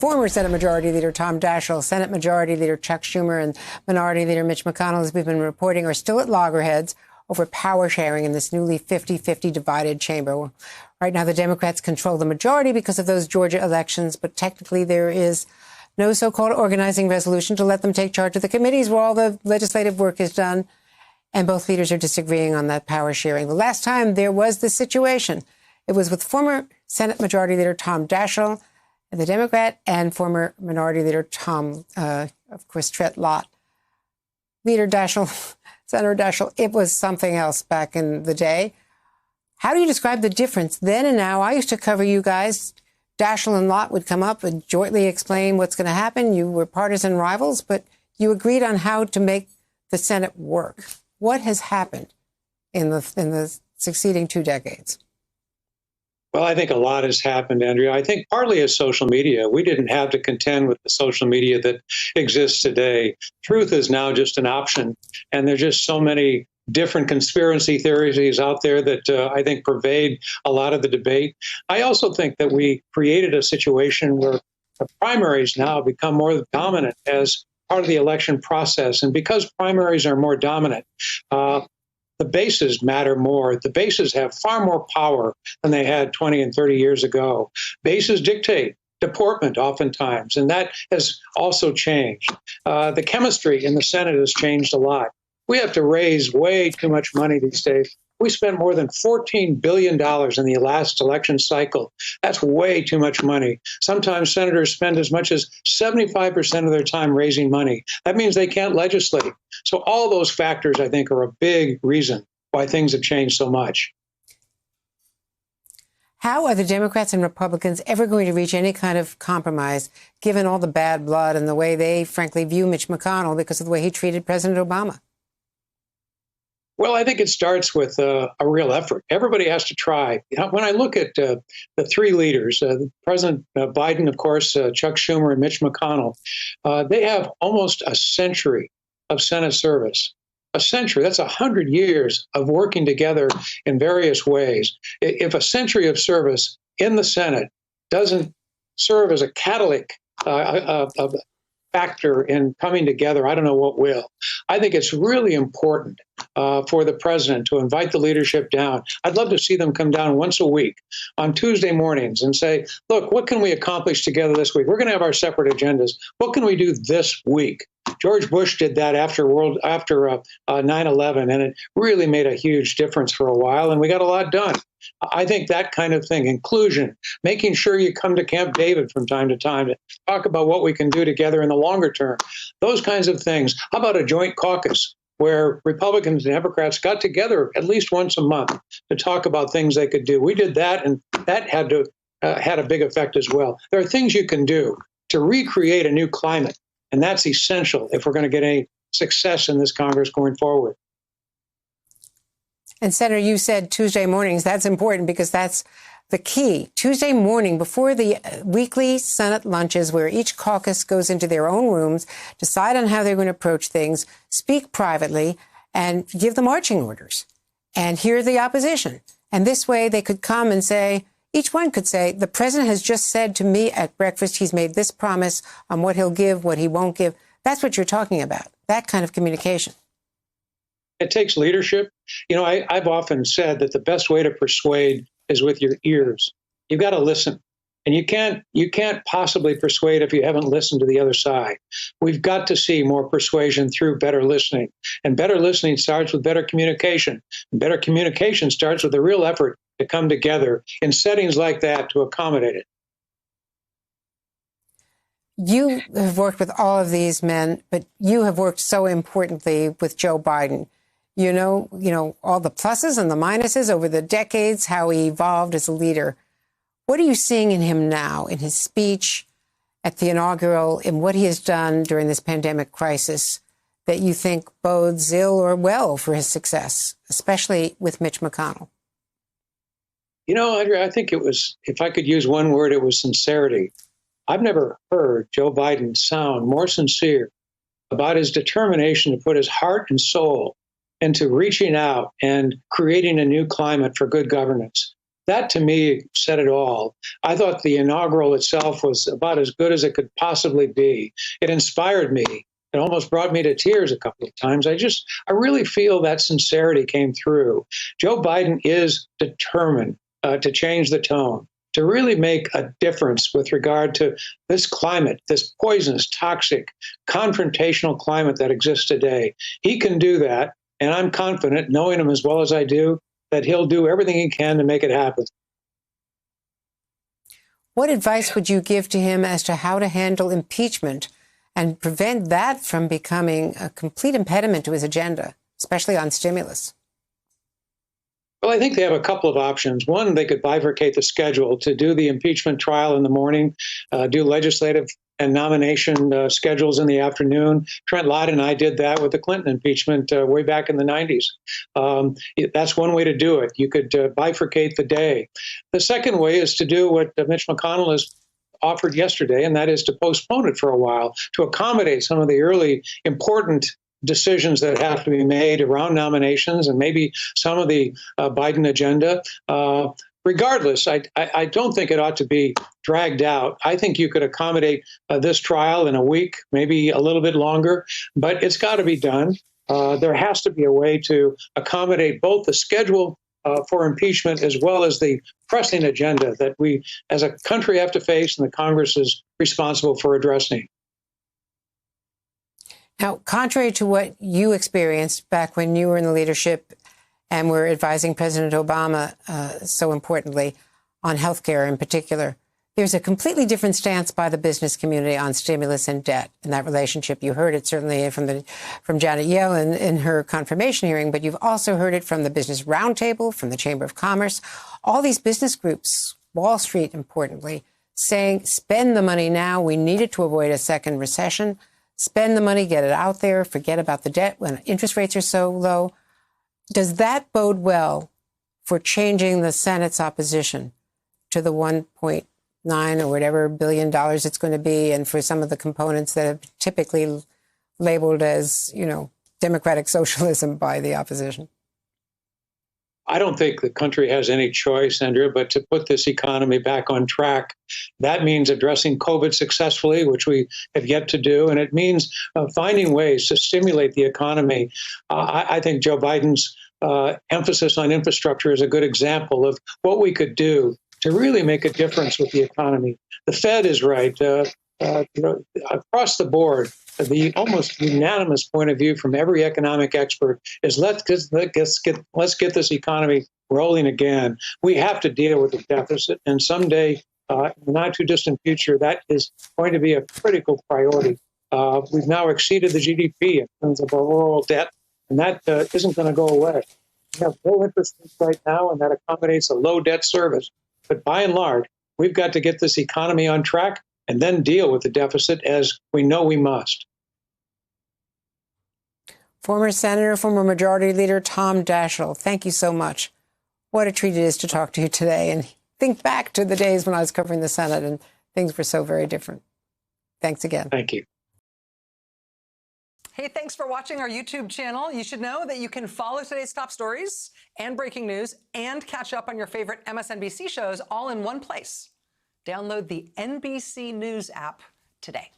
Former Senate Majority Leader Tom Daschle, Senate Majority Leader Chuck Schumer, and Minority Leader Mitch McConnell, as we've been reporting, are still at loggerheads over power sharing in this newly 50-50 divided chamber. Right now, the Democrats control the majority because of those Georgia elections, but technically there is no so-called organizing resolution to let them take charge of the committees where all the legislative work is done. And both leaders are disagreeing on that power sharing. The last time there was this situation, it was with former Senate Majority Leader Tom Daschle, the Democrat, and former Minority Leader of course, Trent Lott. Leader Daschle, Senator Daschle, it was something else back in the day. How do you describe the difference then and now? I used to cover you guys. Daschle and Lott would come up and jointly explain what's going to happen. You were partisan rivals, but you agreed on how to make the Senate work. What has happened in the succeeding 2 decades? Well, I think a lot has happened, Andrea. I think partly as social media. We didn't have to contend with the social media that exists today. Truth is now just an option, and there's just so many different conspiracy theories out there that I think pervade a lot of the debate. I also think that we created a situation where the primaries now become more dominant as part of the election process. And because primaries are more dominant, the bases matter more. The bases have far more power than they had 20 and 30 years ago. Bases dictate deportment oftentimes, and that has also changed. The chemistry in the Senate has changed a lot. We have to raise way too much money these days. We spent more than $14 billion in the last election cycle. That's way too much money. Sometimes senators spend as much as 75% of their time raising money. That means they can't legislate. So all those factors, I think, are a big reason why things have changed so much. How are the Democrats and Republicans ever going to reach any kind of compromise, given all the bad blood and the way they, frankly, view Mitch McConnell because of the way he treated President Obama? Well, I think it starts with a real effort. Everybody has to try. When I look at the 3 leaders, President Biden, of course, Chuck Schumer, and Mitch McConnell, they have almost a century of Senate service. A century, that's 100 years of working together in various ways. If a century of service in the Senate doesn't serve as a catalytic factor in coming together, I don't know what will. I think it's really important for the president to invite the leadership down. I'd love to see them come down once a week on Tuesday mornings and say, look, what can we accomplish together this week? We're going to have our separate agendas. What can we do this week? George Bush did that after 9/11, and it really made a huge difference for a while, and we got a lot done. I think that kind of thing, inclusion, making sure you come to Camp David from time to time to talk about what we can do together in the longer term, those kinds of things. How about a joint caucus where Republicans and Democrats got together at least once a month to talk about things they could do? We did that, and that had a big effect as well. There are things you can do to recreate a new climate, and that's essential if we're going to get any success in this Congress going forward. And Senator, you said Tuesday mornings. That's important because that's the key. Tuesday morning before the weekly Senate lunches where each caucus goes into their own rooms, decide on how they're going to approach things, speak privately, and give the marching orders and hear the opposition. And this way they could come and say, each one could say, the president has just said to me at breakfast, he's made this promise on what he'll give, what he won't give. That's what you're talking about, that kind of communication. It takes leadership. You know, I've often said that the best way to persuade is with your ears. You've got to listen. And you can't possibly persuade if you haven't listened to the other side. We've got to see more persuasion through better listening. And better listening starts with better communication. And better communication starts with a real effort to come together in settings like that to accommodate it. You have worked with all of these men, but you have worked so importantly with Joe Biden. You know, all the pluses and the minuses over the decades, how he evolved as a leader. What are you seeing in him now, in his speech at the inaugural, in what he has done during this pandemic crisis that you think bodes ill or well for his success, especially with Mitch McConnell? You know, Andrea, I think it was, if I could use one word, it was sincerity. I've never heard Joe Biden sound more sincere about his determination to put his heart and soul into reaching out and creating a new climate for good governance. That to me said it all. I thought the inaugural itself was about as good as it could possibly be. It inspired me. It almost brought me to tears a couple of times. I really feel that sincerity came through. Joe Biden is determined to change the tone, to really make a difference with regard to this climate, this poisonous, toxic, confrontational climate that exists today. He can do that. And I'm confident, knowing him as well as I do, that he'll do everything he can to make it happen. What advice would you give to him as to how to handle impeachment and prevent that from becoming a complete impediment to his agenda, especially on stimulus? Well, I think they have a couple of options. One, they could bifurcate the schedule to do the impeachment trial in the morning, do legislative and nomination schedules in the afternoon. Trent Lott and I did that with the Clinton impeachment way back in the 90s. That's one way to do it. You could bifurcate the day. The second way is to do what Mitch McConnell has offered yesterday, and that is to postpone it for a while to accommodate some of the early important decisions that have to be made around nominations and maybe some of the Biden agenda. Regardless, I don't think it ought to be dragged out. I think you could accommodate this trial in a week, maybe a little bit longer, but it's got to be done. There has to be a way to accommodate both the schedule for impeachment as well as the pressing agenda that we as a country have to face and the Congress is responsible for addressing. Now, contrary to what you experienced back when you were in the leadership and were advising President Obama, so importantly, on healthcare in particular, there's a completely different stance by the business community on stimulus and debt in that relationship. You heard it certainly from Janet Yellen in her confirmation hearing, but you've also heard it from the Business Roundtable, from the Chamber of Commerce, all these business groups, Wall Street, importantly, saying, spend the money now. We need it to avoid a second recession. Spend the money, get it out there, forget about the debt when interest rates are so low. Does that bode well for changing the Senate's opposition to the 1.9 or whatever billion dollars it's going to be, and for some of the components that are typically labeled as, democratic socialism by the opposition? I don't think the country has any choice, Andrea, but to put this economy back on track. That means addressing COVID successfully, which we have yet to do, and it means finding ways to stimulate the economy. I think Joe Biden's emphasis on infrastructure is a good example of what we could do to really make a difference with the economy. The Fed is right. Across the board, the almost unanimous point of view from every economic expert is let's get this economy rolling again. We have to deal with the deficit, and someday, in the not too distant future, that is going to be a critical priority. We've now exceeded the GDP in terms of our overall debt, and that isn't going to go away. We have low interest rates right now, and that accommodates a low debt service. But by and large, we've got to get this economy on track and then deal with the deficit as we know we must. Former Senator, former Majority Leader Tom Daschle, thank you so much. What a treat it is to talk to you today and think back to the days when I was covering the Senate and things were so very different. Thanks again. Thank you. Hey, thanks for watching our YouTube channel. You should know that you can follow today's top stories and breaking news and catch up on your favorite MSNBC shows all in one place. Download the NBC News app today.